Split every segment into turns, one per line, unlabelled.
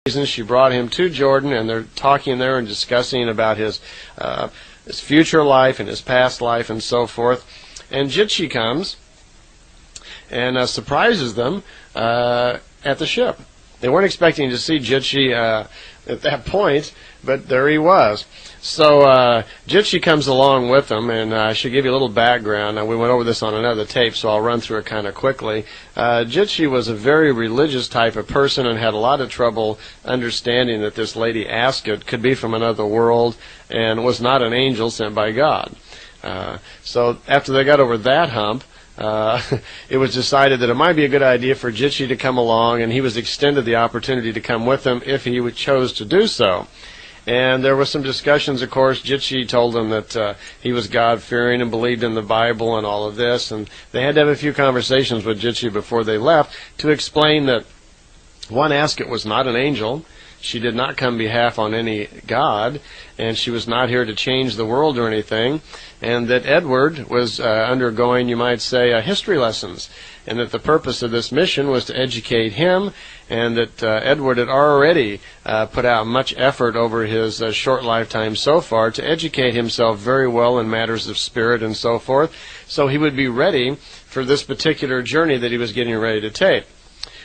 reason, she brought him to Jordan, and they're talking there and discussing about his future life and his past life and so forth. And Jitchi comes and surprises them at the ship. They weren't expecting to see Jitchi at that point, but there he was. So Jitchi comes along with them, and I should give you a little background. Now, we went over this on another tape, so I'll run through it kind of quickly. Jitchi was a very religious type of person and had a lot of trouble understanding that this lady Ascot could be from another world and was not an angel sent by God. So after they got over that hump, it was decided that it might be a good idea for Jitchi to come along, and he was extended the opportunity to come with them if he chose to do so. And there were some discussions, of course. Jitchi told them that he was God-fearing and believed in the Bible and all of this, and they had to have a few conversations with Jitchi before they left to explain that, one, Ascot was not an angel. She did not come behalf on any God, and she was not here to change the world or anything, and that Edward was undergoing, you might say, history lessons, and that the purpose of this mission was to educate him, and that Edward had already put out much effort over his short lifetime so far to educate himself very well in matters of spirit and so forth, so he would be ready for this particular journey that he was getting ready to take.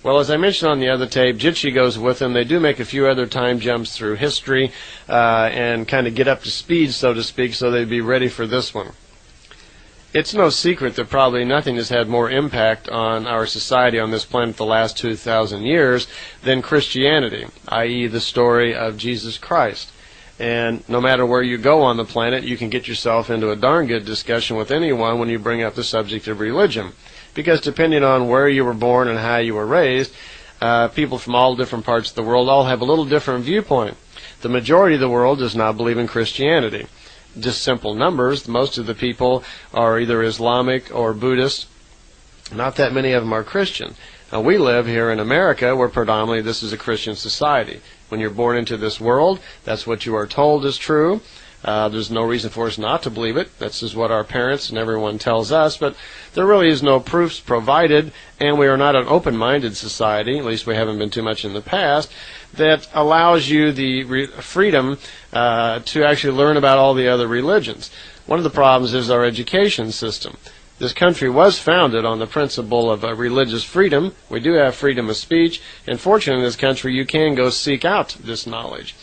Well, as I mentioned on the other tape, Jitchi goes with him. They do make a few other time jumps through history and kind of get up to speed, so to speak, so they'd be ready for this one. It's no secret that probably nothing has had more impact on our society on this planet the last 2,000 years than Christianity, i.e. the story of Jesus Christ. And no matter where you go on the planet, you can get yourself into a darn good discussion with anyone when you bring up the subject of religion. Because depending on where you were born and how you were raised, people from all different parts of the world all have a little different viewpoint. The majority of the world does not believe in Christianity. Just simple numbers. Most of the people are either Islamic or Buddhist. Not that many of them are Christian. Now, we live here in America where predominantly this is a Christian society. When you're born into this world, that's what you are told is true. There's no reason for us not to believe it. This is what our parents and everyone tells us, but there really is no proofs provided, and we are not an open-minded society, at least we haven't been too much in the past, that allows you the freedom to actually learn about all the other religions. One of the problems is our education system. This country was founded on the principle of religious freedom. We do have freedom of speech, and fortunately in this country you can go seek out this knowledge.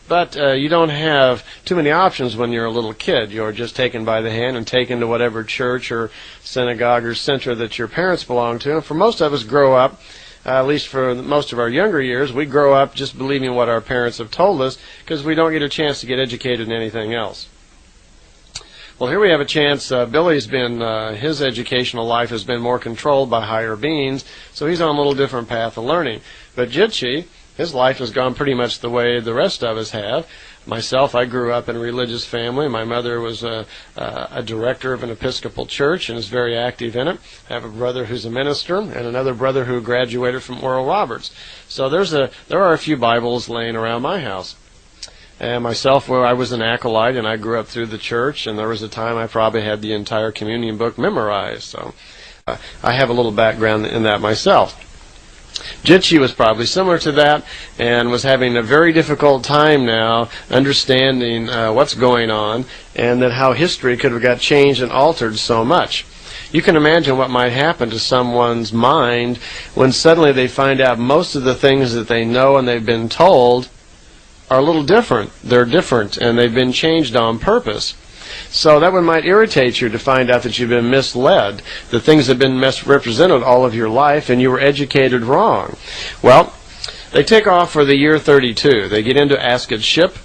But you don't have too many options when you're a little kid. You're just taken by the hand and taken to whatever church or synagogue or center that your parents belong to. And for most of us grow up, at least for most of our younger years, we grow up just believing what our parents have told us because we don't get a chance to get educated in anything else. Well, here we have a chance. Billy's been, his educational life has been more controlled by higher beings, so he's on a little different path of learning. But Jitchi, his life has gone pretty much the way the rest of us have. Myself, I grew up in a religious family. My mother was a director of an Episcopal church and is very active in it. I have a brother who's a minister and another brother who graduated from Oral Roberts. So there are a few Bibles laying around my house. And myself, well, I was an acolyte and I grew up through the church, and there was a time I probably had the entire communion book memorized. So I have a little background in that myself. Jitchi was probably similar to that and was having a very difficult time now understanding what's going on, and that how history could have got changed and altered so much. You can imagine what might happen to someone's mind when suddenly they find out most of the things that they know and they've been told are a little different. They're different and they've been changed on purpose. So that one might irritate you to find out that you've been misled, that things have been misrepresented all of your life and you were educated wrong. Well, they take off for the year 32. They get into Ascot's ship.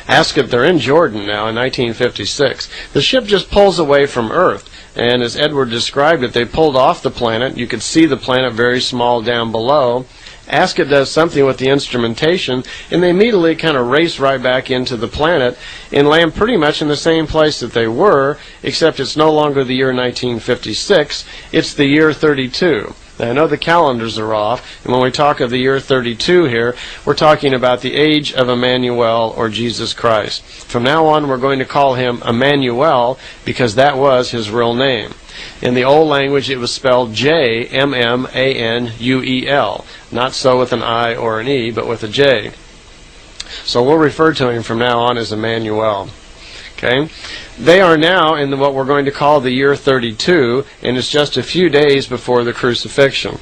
Ascot, they're in Jordan now in 1956. The ship just pulls away from Earth, and as Edward described it, they pulled off the planet. You could see the planet very small down below. Ascot does something with the instrumentation, and they immediately kind of race right back into the planet and land pretty much in the same place that they were, except it's no longer the year 1956, it's the year 32. Now, I know the calendars are off, and when we talk of the year 32 here, we're talking about the age of Emmanuel, or Jesus Christ. From now on, we're going to call him Emmanuel because that was his real name. In the old language, it was spelled J-M-M-A-N-U-E-L. Not so with an I or an E, but with a J. So we'll refer to him from now on as Emmanuel. Okay? They are now in what we're going to call the year 32, and it's just a few days before the crucifixion.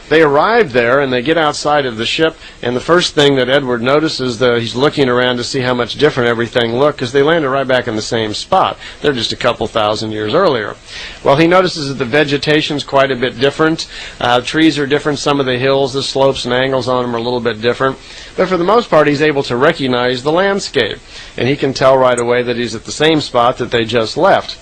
They arrive there, and they get outside of the ship, and the first thing that Edward notices, he's looking around to see how much different everything looked, because they landed right back in the same spot. They're just a couple thousand years earlier. Well, he notices that the vegetation's quite a bit different. Trees are different. Some of the hills, the slopes and angles on them are a little bit different. But for the most part, he's able to recognize the landscape, and he can tell right away that he's at the same spot that they just left.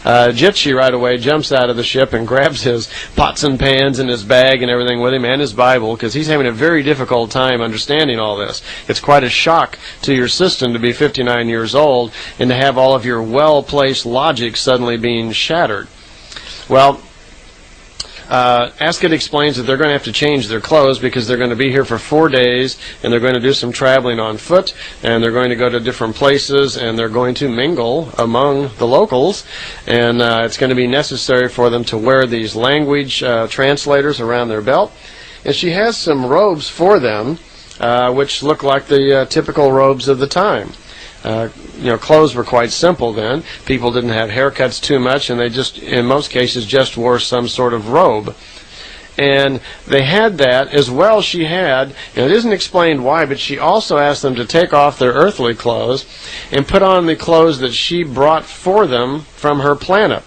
Jitsi right away jumps out of the ship and grabs his pots and pans and his bag and everything with him and his Bible, because he's having a very difficult time understanding all this. It's quite a shock to your system to be 59 years old and to have all of your well-placed logic suddenly being shattered. Well, Ascot explains that they're going to have to change their clothes because they're going to be here for 4 days, and they're going to do some traveling on foot, and they're going to go to different places, and they're going to mingle among the locals, and it's going to be necessary for them to wear these language translators around their belt. And she has some robes for them, which look like the typical robes of the time. Clothes were quite simple then. People didn't have haircuts too much, and they just, in most cases, just wore some sort of robe. And they had that as well. She had, and it isn't explained why, but she also asked them to take off their earthly clothes and put on the clothes that she brought for them from her planet.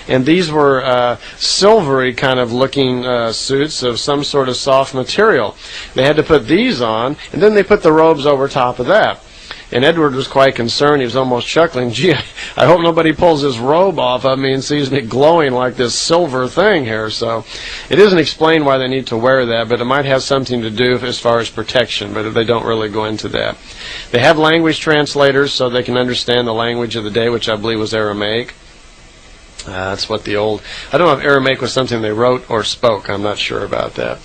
And these were silvery kind of looking suits of some sort of soft material. They had to put these on, and then they put the robes over top of that. And Edward was quite concerned. He was almost chuckling. Gee, I hope nobody pulls his robe off of me and sees me glowing like this silver thing here. So it isn't explained why they need to wear that, but it might have something to do as far as protection, but they don't really go into that. They have language translators so they can understand the language of the day, which I believe was Aramaic. That's what I don't know if Aramaic was something they wrote or spoke. I'm not sure about that.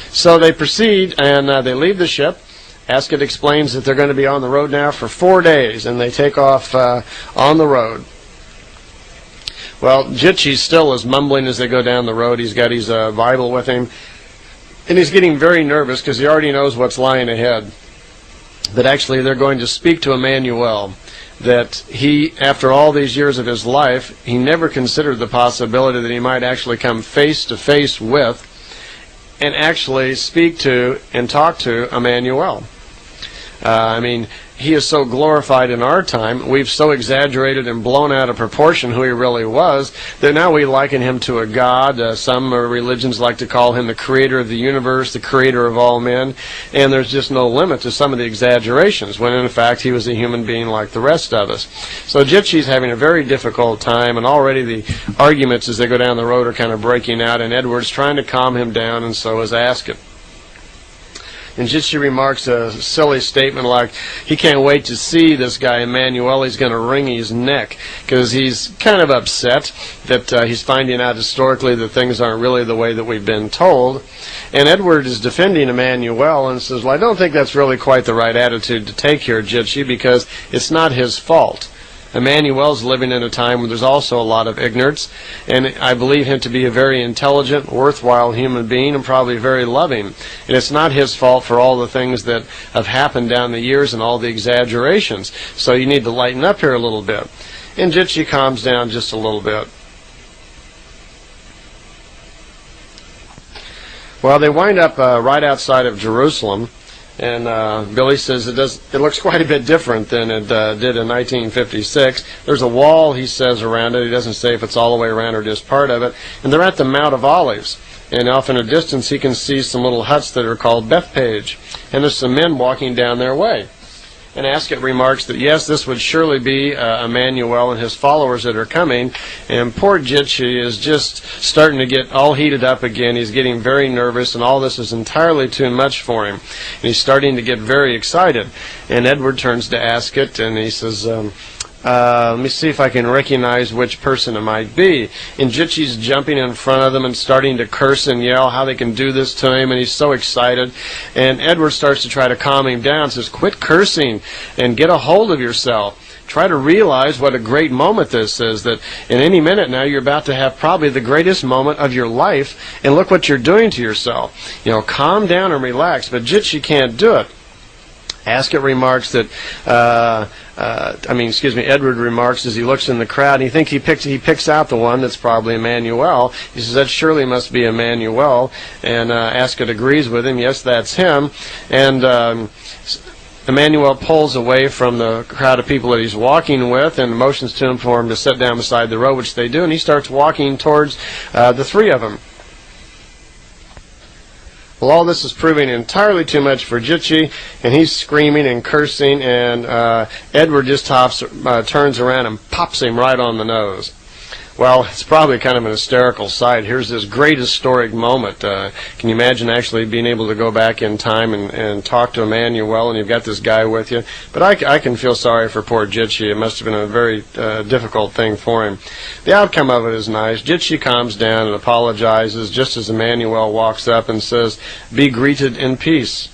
So they proceed, and they leave the ship. Ascot explains that they're going to be on the road now for 4 days, and they take off on the road. Well, Jitsi still is mumbling as they go down the road. He's got his Bible with him, and he's getting very nervous because he already knows what's lying ahead. That actually they're going to speak to Emmanuel, that he, after all these years of his life, he never considered the possibility that he might actually come face to face with and actually speak to and talk to Emmanuel. He is so glorified in our time. We've so exaggerated and blown out of proportion who he really was that now we liken him to a god. Some religions like to call him the creator of the universe, the creator of all men, and there's just no limit to some of the exaggerations, when in fact he was a human being like the rest of us. So Jitsi's having a very difficult time, and already the arguments as they go down the road are kind of breaking out, and Edward's trying to calm him down, and so is Ascot. And Jitsi remarks a silly statement like, he can't wait to see this guy Emmanuel. He's going to wring his neck, because he's kind of upset that he's finding out historically that things aren't really the way that we've been told. And Edward is defending Emmanuel and says, well, I don't think that's really quite the right attitude to take here, Jitsi, because it's not his fault. Emmanuel's living in a time where there's also a lot of ignorance, and I believe him to be a very intelligent, worthwhile human being, and probably very loving. And it's not his fault for all the things that have happened down the years and all the exaggerations. So you need to lighten up here a little bit. And Jitsi calms down just a little bit. Well, they wind up right outside of Jerusalem. And Billy says it looks quite a bit different than it did in 1956. There's a wall, he says, around it. He doesn't say if it's all the way around or just part of it. And they're at the Mount of Olives. And off in a distance, he can see some little huts that are called Bethpage. And there's some men walking down their way. And Ascot remarks that, yes, this would surely be Emmanuel and his followers that are coming. And poor Jitsi is just starting to get all heated up again. He's getting very nervous, and all this is entirely too much for him. And he's starting to get very excited. And Edward turns to Ascot, and he says, let me see if I can recognize which person it might be. And Jitsi's jumping in front of them and starting to curse and yell how they can do this to him, and he's so excited. And Edward starts to try to calm him down, says, quit cursing and get a hold of yourself. Try to realize what a great moment this is, that in any minute now you're about to have probably the greatest moment of your life, and look what you're doing to yourself. You know, calm down and relax, but Jitsi can't do it. Askett remarks that, Edward remarks as he looks in the crowd, and he picks out the one that's probably Emmanuel. He says, that surely must be Emmanuel, and Askett agrees with him, yes, that's him, and Emmanuel pulls away from the crowd of people that he's walking with and motions to him for him to sit down beside the road, which they do, and he starts walking towards the three of them. Well, all this is proving entirely too much for Jitsi, and he's screaming and cursing, and Edward just turns around and pops him right on the nose. Well, it's probably kind of an hysterical sight. Here's this great historic moment. Can you imagine actually being able to go back in time and talk to Emmanuel, and you've got this guy with you? But I can feel sorry for poor Jitsi. It must have been a very difficult thing for him. The outcome of it is nice. Jitsi calms down and apologizes just as Emmanuel walks up and says, "Be greeted in peace."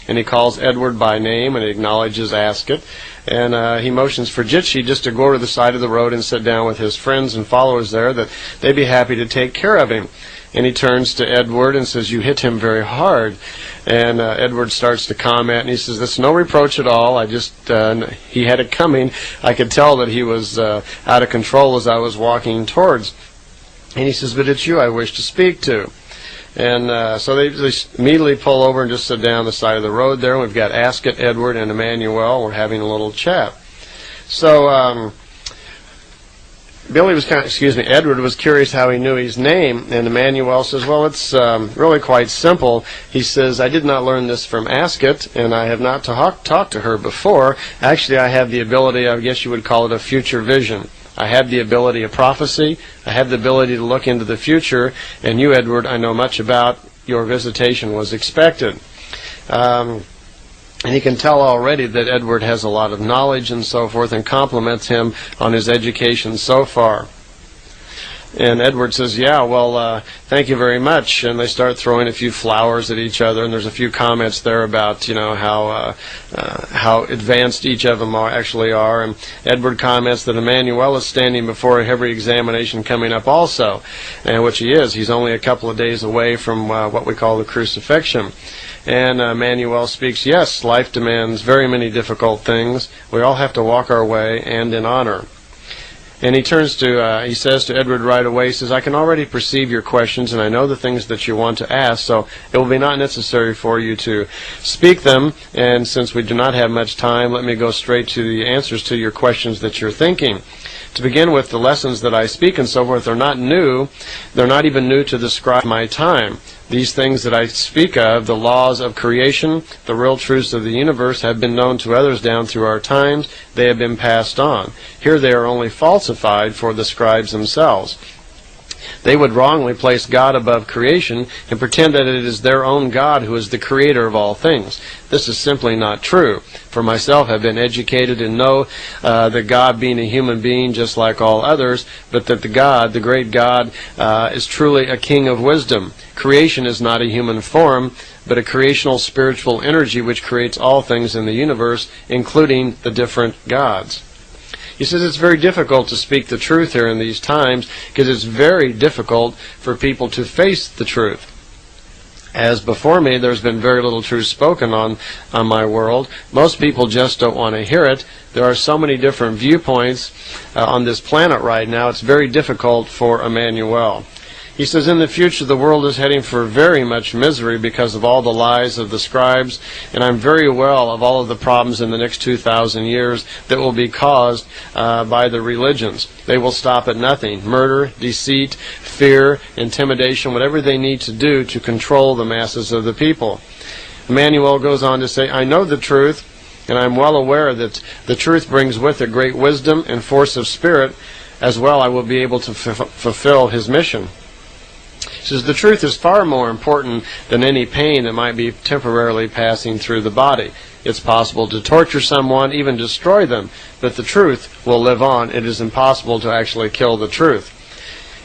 And he calls Edward by name and acknowledges Askett. And he motions for Jitsi just to go over to the side of the road and sit down with his friends and followers there, that they'd be happy to take care of him. And he turns to Edward and says, "You hit him very hard." And Edward starts to comment, and he says, "That's no reproach at all. He had it coming. I could tell that he was out of control as I was walking towards." And he says, "But it's you I wish to speak to." And so they immediately pull over and just sit down the side of the road there. We've got Askett, Edward, and Emmanuel. We're having a little chat. So Edward was curious how he knew his name, and Emmanuel says, "Well, it's really quite simple." He says, "I did not learn this from Askett, and I have not talked to her before. Actually, I have the ability, I guess you would call it a future vision. I have the ability of prophecy. I have the ability to look into the future. And you, Edward, I know much about. Your visitation was expected." And he can tell already that Edward has a lot of knowledge and so forth, and compliments him on his education so far. And Edward says, "Yeah, well, thank you very much." And they start throwing a few flowers at each other, and there's a few comments there about, how advanced each of them actually are. And Edward comments that Emmanuel is standing before a heavy examination coming up also, and which he is. He's only a couple of days away from what we call the crucifixion. And Emmanuel speaks, "Yes, life demands very many difficult things. We all have to walk our way, and in honor." And he says to Edward right away, he says, "I can already perceive your questions, and I know the things that you want to ask, so it will be not necessary for you to speak them. And since we do not have much time, let me go straight to the answers to your questions that you're thinking. To begin with, the lessons that I speak and so forth are not new. They're not even new to the scribe of my time. These things that I speak of, the laws of creation, the real truths of the universe, have been known to others down through our times. They have been passed on. Here they are only falsified for the scribes themselves. They would wrongly place God above creation and pretend that it is their own God who is the creator of all things. This is simply not true. For myself, I have been educated and know that God being a human being just like all others, but that the great God, is truly a king of wisdom. Creation is not a human form, but a creational spiritual energy which creates all things in the universe, including the different gods." He says it's very difficult to speak the truth here in these times, because it's very difficult for people to face the truth. As before me, there's been very little truth spoken on my world. Most people just don't want to hear it. There are so many different viewpoints on this planet right now, it's very difficult for Emmanuel. He says, "In the future, the world is heading for very much misery because of all the lies of the scribes, and I'm very well of all of the problems in the next 2,000 years that will be caused by the religions. They will stop at nothing. Murder, deceit, fear, intimidation, whatever they need to do to control the masses of the people." Emmanuel goes on to say, "I know the truth, and I'm well aware that the truth brings with it great wisdom and force of spirit. As well, I will be able to fulfill his mission." He says the truth is far more important than any pain that might be temporarily passing through the body. It's possible to torture someone, even destroy them, but the truth will live on. It is impossible to actually kill the truth.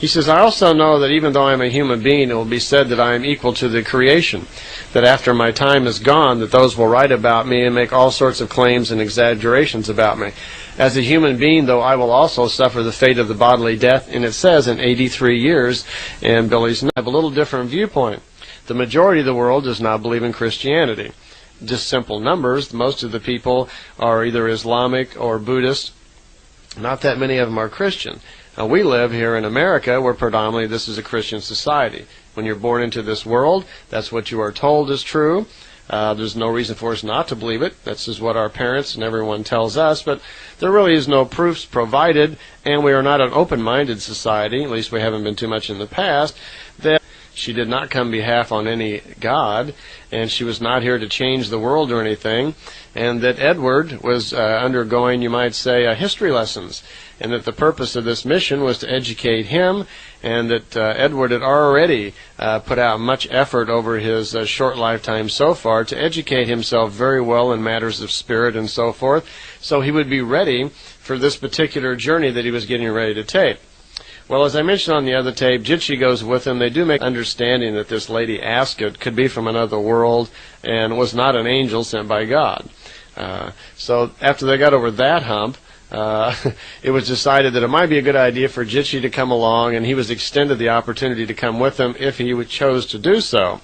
He says, I also know that even though I'm a human being, it will be said that I am equal to the creation, that after my time is gone, that those will write about me and make all sorts of claims and exaggerations about me. As a human being, though, I will also suffer the fate of the bodily death, and it says in 83 years, and Billy's have a little different viewpoint. The majority of the world does not believe in Christianity. Just simple numbers. Most of the people are either Islamic or Buddhist. Not that many of them are Christian. Now, we live here in America where predominantly this is a Christian society. When you're born into this world, that's what you are told is true. There's no reason for us not to believe it. That's just what our parents and everyone tells us. But there really is no proofs provided, and we are not an open-minded society, at least we haven't been too much in the past, that she did not come behalf on any God, and she was not here to change the world or anything, and that Edward was undergoing, you might say, history lessons, and that the purpose of this mission was to educate him, and that Edward had already put out much effort over his short lifetime so far to educate himself very well in matters of spirit and so forth, so he would be ready for this particular journey that he was getting ready to take. Well, as I mentioned on the other tape, Jitsi goes with him. They do make understanding that this lady Ascot could be from another world and was not an angel sent by God. So after they got over that hump, it was decided that it might be a good idea for Jitsi to come along, and he was extended the opportunity to come with them if he chose to do so.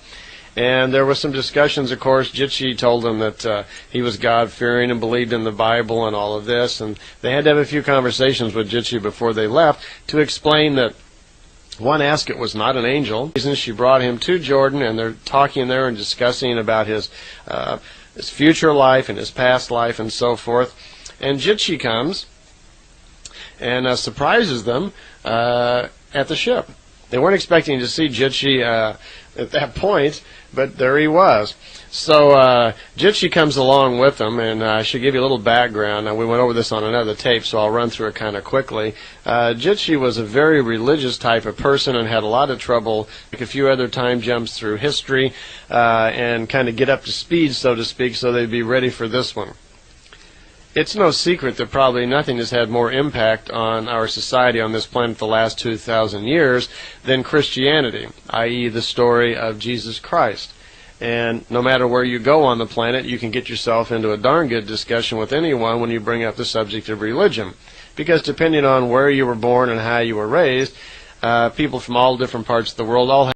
And there were some discussions, of course. Jitsi told him that he was God-fearing and believed in the Bible and all of this. And they had to have a few conversations with Jitsi before they left to explain that one, Ascot was not an angel. She brought him to Jordan, and they're talking there and discussing about his future life and his past life and so forth. And Jitsi comes and surprises them at the ship. They weren't expecting to see Jitsi at that point, but there he was. So Jitsi comes along with them, and I should give you a little background. Now, we went over this on another tape, so I'll run through it kind of quickly. Jitsi was a very religious type of person and had a lot of trouble, like a few other time jumps through history, and kind of get up to speed, so to speak, so they'd be ready for this one. It's no secret that probably nothing has had more impact on our society on this planet the last 2,000 years than Christianity, i.e. the story of Jesus Christ. And no matter where you go on the planet, you can get yourself into a darn good discussion with anyone when you bring up the subject of religion. Because depending on where you were born and how you were raised, people from all different parts of the world all have